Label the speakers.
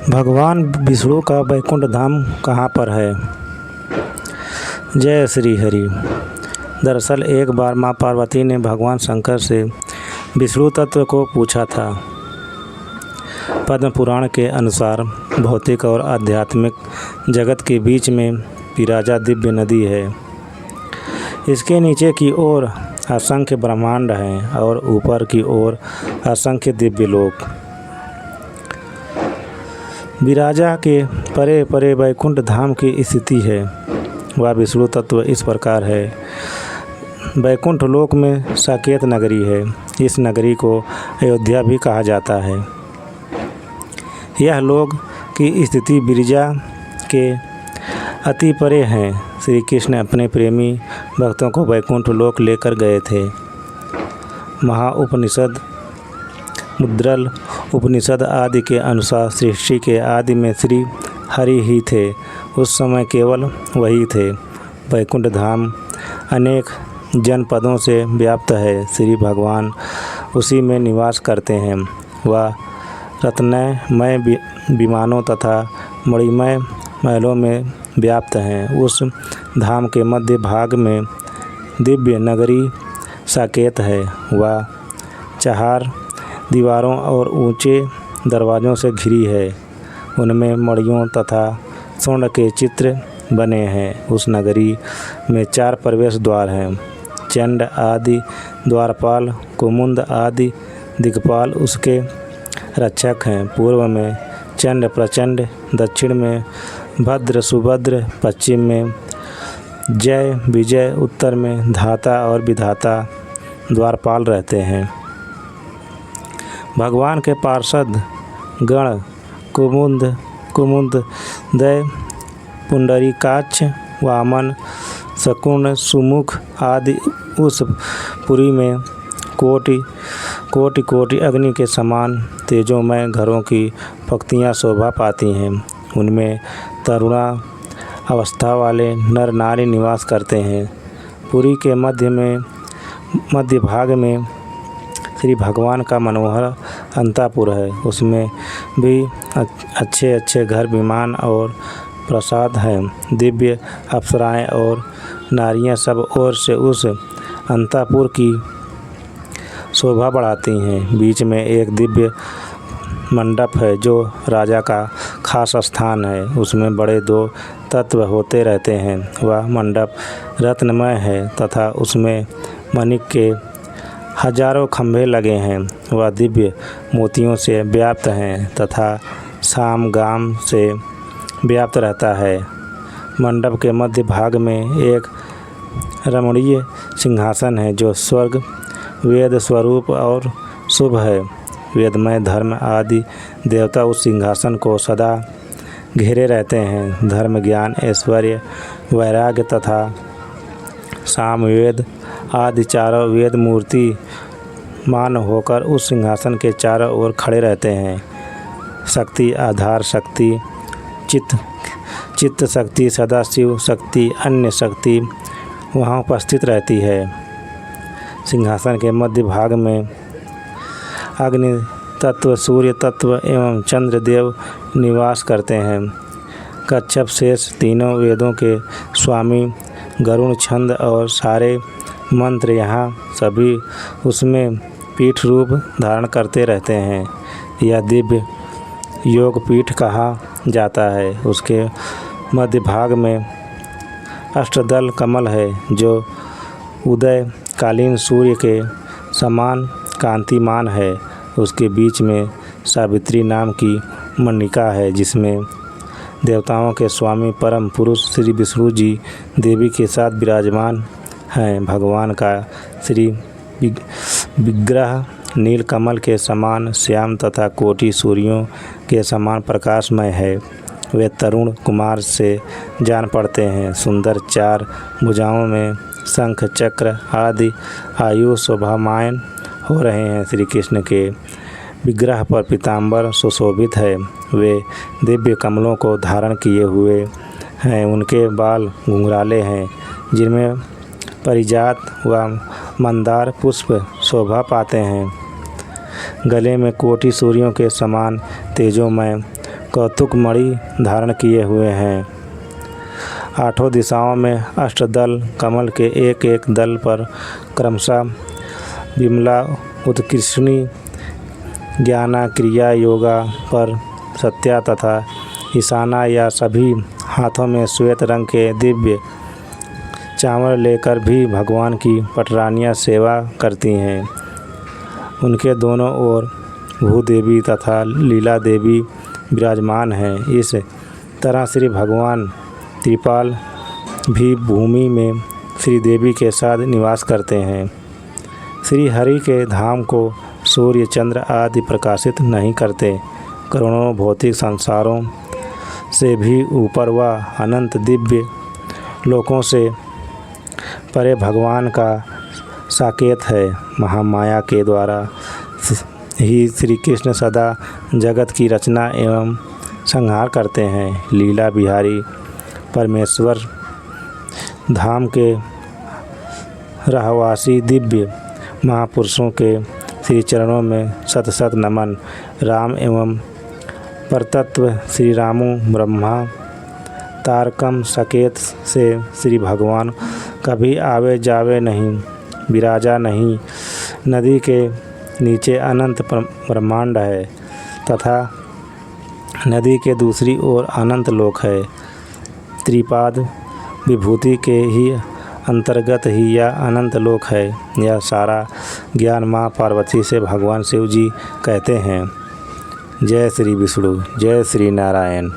Speaker 1: भगवान विष्णु का वैकुंठ धाम कहाँ पर है? जय श्री हरि। दरअसल एक बार माँ पार्वती ने भगवान शंकर से विष्णु तत्व को पूछा था। पद्म पुराण के अनुसार भौतिक और आध्यात्मिक जगत के बीच में विराजा दिव्य नदी है। इसके नीचे की ओर असंख्य ब्रह्मांड हैं और ऊपर की ओर असंख्य दिव्य लोक। विराजा के परे परे वैकुंठ धाम की स्थिति है। वह विष्णु तत्व इस प्रकार है। वैकुंठ लोक में साकेत नगरी है। इस नगरी को अयोध्या भी कहा जाता है। यह लोक की स्थिति विरजा के अति परे हैं। श्री कृष्ण अपने प्रेमी भक्तों को वैकुंठ लोक लेकर गए थे। महाउपनिषद मुद्रल उपनिषद आदि के अनुसार सृष्टि के आदि में श्री हरि ही थे। उस समय केवल वही थे। वैकुंठ धाम अनेक जनपदों से व्याप्त है। श्री भगवान उसी में निवास करते हैं। वह रत्नमय विमानों तथा मणिमय महलों में व्याप्त हैं। उस धाम के मध्य भाग में दिव्य नगरी साकेत है। वह चार दीवारों और ऊंचे दरवाज़ों से घिरी है। उनमें मणियों तथा स्वर्ण के चित्र बने हैं। उस नगरी में 4 प्रवेश द्वार हैं। चंड आदि द्वारपाल, कुमुंद आदि दिक्पाल उसके रक्षक हैं। पूर्व में चंड प्रचंड, दक्षिण में भद्र सुभद्र, पश्चिम में जय विजय, उत्तर में धाता और विधाता द्वारपाल रहते हैं। भगवान के पार्षद गण कुमुदय, पुंडरीकाक्ष, वामन, शकुन, सुमुख आदि उस पुरी में कोटि कोटि अग्नि के समान तेजोमय घरों की पंक्तियाँ शोभा पाती हैं। उनमें तरुणा अवस्था वाले नर नारी निवास करते हैं। पुरी के मध्य भाग में श्री भगवान का मनोहर अंतापुर है। उसमें भी अच्छे अच्छे घर, विमान और प्रसाद हैं। दिव्य अप्सराएं और नारियां सब ओर से उस अंतापुर की शोभा बढ़ाती हैं। बीच में एक दिव्य मंडप है जो राजा का खास स्थान है। उसमें बड़े 2 तत्व होते रहते हैं। वह मंडप रत्नमय है तथा उसमें मणिक के हजारों खंभे लगे हैं। वह दिव्य मोतियों से व्याप्त हैं तथा साम गाम से व्याप्त रहता है। मंडप के मध्य भाग में एक रमणीय सिंहासन है जो स्वर्ग वेद स्वरूप और शुभ है। वेदमय धर्म आदि देवता उस सिंहासन को सदा घेरे रहते हैं। धर्म, ज्ञान, ऐश्वर्य, वैराग्य तथा सामवेद आदि चारों वेद मूर्ति मान होकर उस सिंहासन के चारों ओर खड़े रहते हैं। शक्ति, आधार शक्ति, चित्त शक्ति, सदाशिव शक्ति, अन्य शक्ति वहाँ उपस्थित रहती है। सिंहासन के मध्य भाग में अग्नि तत्व, सूर्य तत्व एवं चंद्रदेव निवास करते हैं। कच्छप शेष तीनों वेदों के स्वामी, गरुण, छंद और सारे मंत्र यहाँ सभी उसमें पीठ रूप धारण करते रहते हैं। यह दिव्य योग पीठ कहा जाता है। उसके मध्य भाग में अष्टदल कमल है जो उदय कालीन सूर्य के समान कांतिमान है। उसके बीच में सावित्री नाम की मणिका है जिसमें देवताओं के स्वामी परम पुरुष श्री विष्णु जी देवी के साथ विराजमान हैं। भगवान का श्री विग्रह नील कमल के समान श्याम तथा कोटि सूर्यों के समान प्रकाशमय है। वे तरुण कुमार से जान पड़ते हैं। सुंदर 4 भुजाओं में शंख चक्र आदि आयु शोभायमान हो रहे हैं। श्री कृष्ण के विग्रह पर पीताम्बर सुशोभित है। वे दिव्य कमलों को धारण किए हुए हैं। उनके बाल घुंघराले हैं जिनमें परिजात व मंदार पुष्प शोभा पाते हैं। गले में कोटि सूर्यों के समान तेजोमय कौतुक मणि धारण किए हुए हैं। आठों दिशाओं में अष्टदल कमल के एक एक दल पर क्रमशः विमला, उत्कृष्णी, ज्ञाना, क्रिया, योगा पर सत्या तथा ईशाना या सभी हाथों में श्वेत रंग के दिव्य चावल लेकर भी भगवान की पटरानियाँ सेवा करती हैं। उनके दोनों ओर भूदेवी तथा लीला देवी विराजमान हैं। इस तरह श्री भगवान त्रिपाल भी भूमि में श्री देवी के साथ निवास करते हैं। श्री हरि के धाम को सूर्य, चंद्र आदि प्रकाशित नहीं करते। करोड़ों भौतिक संसारों से भी ऊपर व अनंत दिव्य लोकों से परे भगवान का साकेत है। महामाया के द्वारा ही श्री कृष्ण सदा जगत की रचना एवं संहार करते हैं। लीला बिहारी परमेश्वर धाम के रहवासी दिव्य महापुरुषों के श्री चरणों में शत शत नमन। राम एवं परतत्व श्री रामो ब्रह्मा तारकम सकेत से श्री भगवान कभी आवे जावे नहीं, विराजा नहीं। नदी के नीचे अनंत ब्रह्मांड है तथा नदी के दूसरी ओर अनंत लोक है। त्रिपाद विभूति के ही अंतर्गत ही यह अनंत लोक है। यह सारा ज्ञान माँ पार्वती से भगवान शिव जी कहते हैं। जय श्री विष्णु, जय श्री नारायण।